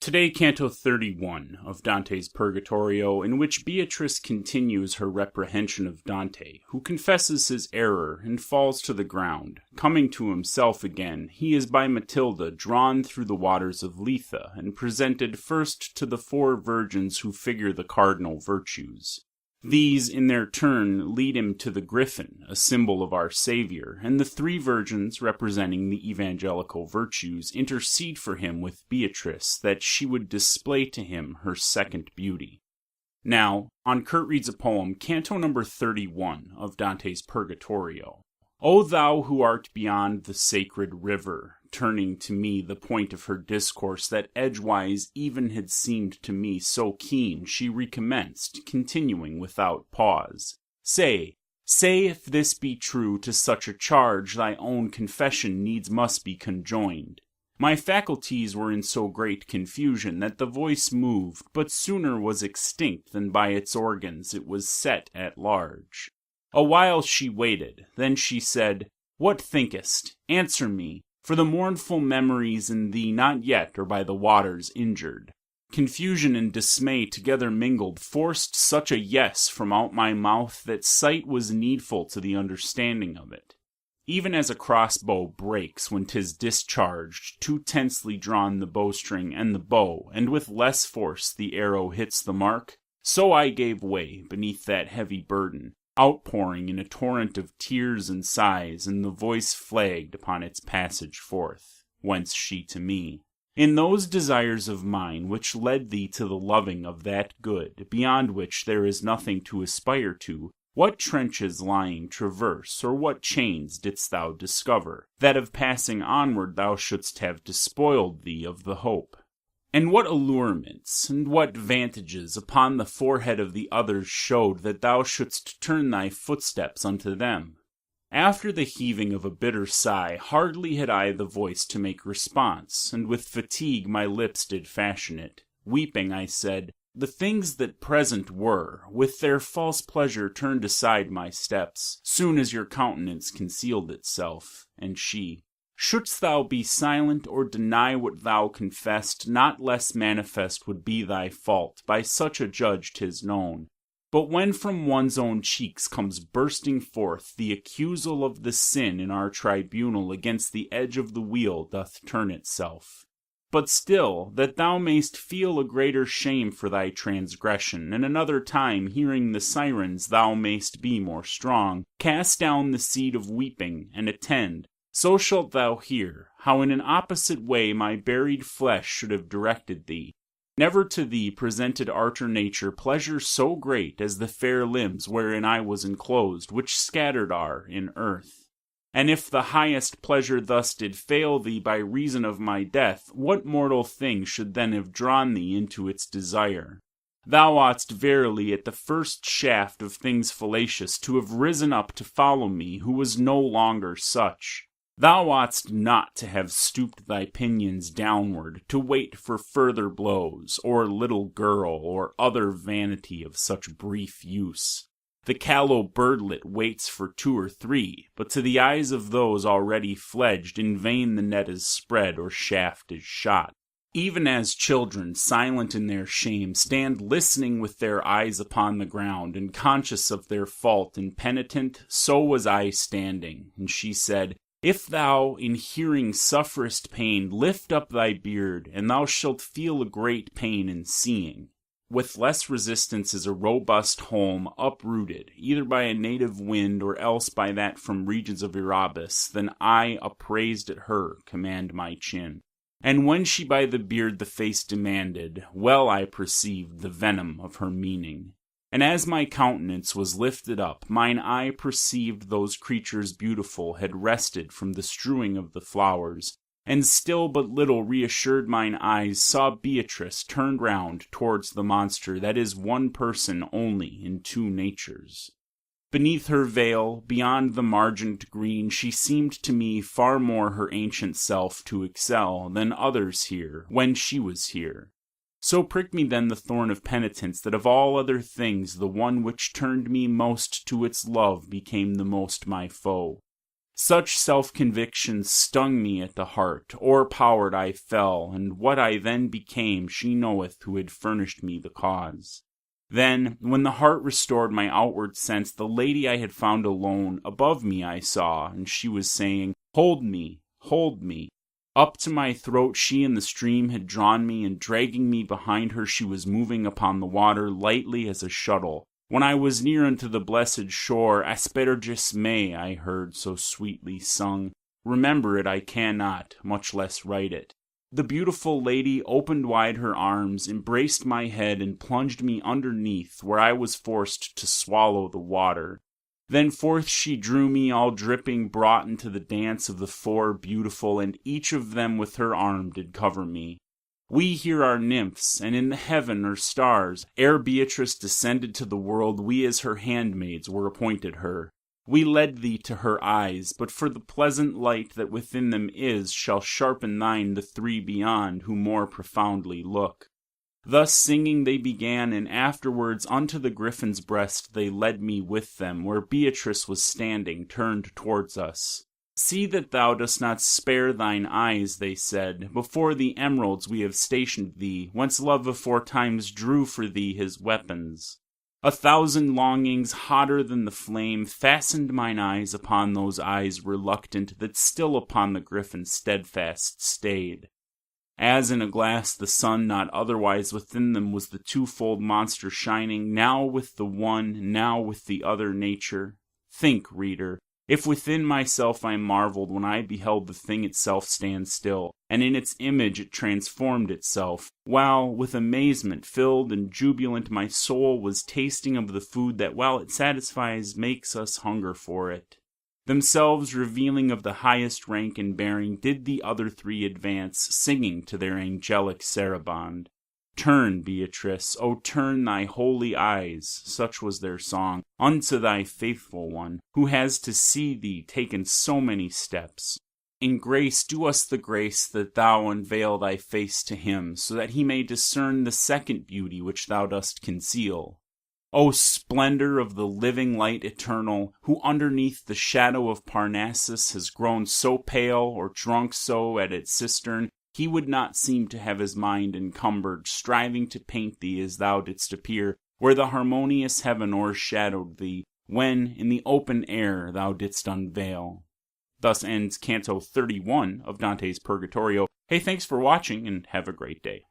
Today, Canto 31 of Dante's Purgatorio, in which Beatrice continues her reprehension of Dante, who confesses his error and falls to the ground. Coming to himself again, he is by Matilda drawn through the waters of Lethe and presented first to the four virgins who figure the cardinal virtues. These, in their turn, lead him to the griffin, a symbol of our Savior, and the three virgins, representing the evangelical virtues, intercede for him with Beatrice, that she would display to him her second beauty. Now, on Kurt reads a poem, Canto number 31 of Dante's Purgatorio. O thou who art beyond the sacred river, turning to me the point of her discourse that edgewise even had seemed to me so keen, she recommenced, continuing without pause. Say if this be true, to such a charge thy own confession needs must be conjoined. My faculties were in so great confusion that the voice moved, but sooner was extinct than by its organs it was set at large. A while she waited, then she said, What thinkest? Answer me, for the mournful memories in thee not yet are by the waters injured. Confusion and dismay together mingled forced such a yes from out my mouth that sight was needful to the understanding of it. Even as a crossbow breaks when 'tis discharged, too tensely drawn the bowstring and the bow, and with less force the arrow hits the mark, so I gave way beneath that heavy burden, outpouring in a torrent of tears and sighs, and the voice flagged upon its passage forth. Whence she to me, In those desires of mine which led thee to the loving of that good, beyond which there is nothing to aspire to, what trenches lying traverse, or what chains didst thou discover, that of passing onward thou shouldst have despoiled thee of the hope? And what allurements, and what vantages upon the forehead of the others showed that thou shouldst turn thy footsteps unto them? After the heaving of a bitter sigh, hardly had I the voice to make response, and with fatigue my lips did fashion it. Weeping, I said, The things that present were, with their false pleasure turned aside my steps, soon as your countenance concealed itself. And she, Shouldst thou be silent or deny what thou confessed, not less manifest would be thy fault, by such a judge 'tis known. But when from one's own cheeks comes bursting forth the accusal of the sin in our tribunal against the edge of the wheel doth turn itself. But still, that thou mayst feel a greater shame for thy transgression, and another time, hearing the sirens, thou mayst be more strong, cast down the seed of weeping, and attend. So shalt thou hear, how in an opposite way my buried flesh should have directed thee. Never to thee presented art or nature pleasure so great as the fair limbs wherein I was enclosed, which scattered are in earth. And if the highest pleasure thus did fail thee by reason of my death, what mortal thing should then have drawn thee into its desire? Thou oughtst verily at the first shaft of things fallacious to have risen up to follow me, who was no longer such. Thou oughtst not to have stooped thy pinions downward, to wait for further blows, or little girl, or other vanity of such brief use. The callow birdlet waits for 2 or 3, but to the eyes of those already fledged, in vain the net is spread, or shaft is shot. Even as children, silent in their shame, stand listening with their eyes upon the ground, and conscious of their fault and penitent, so was I standing, and she said, If thou in hearing sufferest pain, lift up thy beard, and thou shalt feel a great pain in seeing. With less resistance is a robust home uprooted, either by a native wind, or else by that from regions of Erebus, than I, upraised at her, command my chin. And when she by the beard the face demanded, well I perceived the venom of her meaning. And as my countenance was lifted up, mine eye perceived those creatures beautiful had rested from the strewing of the flowers, and still but little reassured mine eyes saw Beatrice turned round towards the monster that is one person only in 2 natures. Beneath her veil, beyond the margent green, she seemed to me far more her ancient self to excel than others here, when she was here. So pricked me then the thorn of penitence, that of all other things the one which turned me most to its love became the most my foe. Such self-conviction stung me at the heart, o'erpowered I fell, and what I then became she knoweth who had furnished me the cause. Then, when the heart restored my outward sense, the lady I had found alone, above me I saw, and she was saying, hold me, hold me. Up to my throat she in the stream had drawn me, and dragging me behind her she was moving upon the water lightly as a shuttle. When I was near unto the blessed shore, asperges me, I heard so sweetly sung. Remember it I cannot, much less write it. The beautiful lady opened wide her arms, embraced my head, and plunged me underneath, where I was forced to swallow the water. Then forth she drew me, all dripping, brought into the dance of the four beautiful, and each of them with her arm did cover me. We here are nymphs, and in the heaven are stars. Ere Beatrice descended to the world, we as her handmaids were appointed her. We led thee to her eyes, but for the pleasant light that within them is, shall sharpen thine the three beyond, who more profoundly look. Thus singing they began, and afterwards unto the griffin's breast they led me with them, where Beatrice was standing, turned towards us. See that thou dost not spare thine eyes, they said, before the emeralds we have stationed thee, whence love aforetimes drew for thee his weapons. 1,000 longings, hotter than the flame, fastened mine eyes upon those eyes reluctant, that still upon the griffin steadfast stayed. As in a glass the sun, not otherwise within them was the twofold monster shining, now with the one, now with the other nature. Think, reader, if within myself I marveled when I beheld the thing itself stand still, and in its image it transformed itself, while, with amazement filled and jubilant, my soul was tasting of the food that, while it satisfies, makes us hunger for it. Themselves revealing of the highest rank and bearing, did the other three advance, singing to their angelic saraband. Turn, Beatrice, O turn thy holy eyes, such was their song, unto thy faithful one, who has to see thee taken so many steps. In grace do us the grace that thou unveil thy face to him, so that he may discern the second beauty which thou dost conceal. O splendor of the living light eternal, who underneath the shadow of Parnassus has grown so pale, or drunk so at its cistern, he would not seem to have his mind encumbered, striving to paint thee as thou didst appear, where the harmonious heaven o'ershadowed thee, when, in the open air, thou didst unveil. Thus ends Canto 31 of Dante's Purgatorio. Hey, thanks for watching, and have a great day.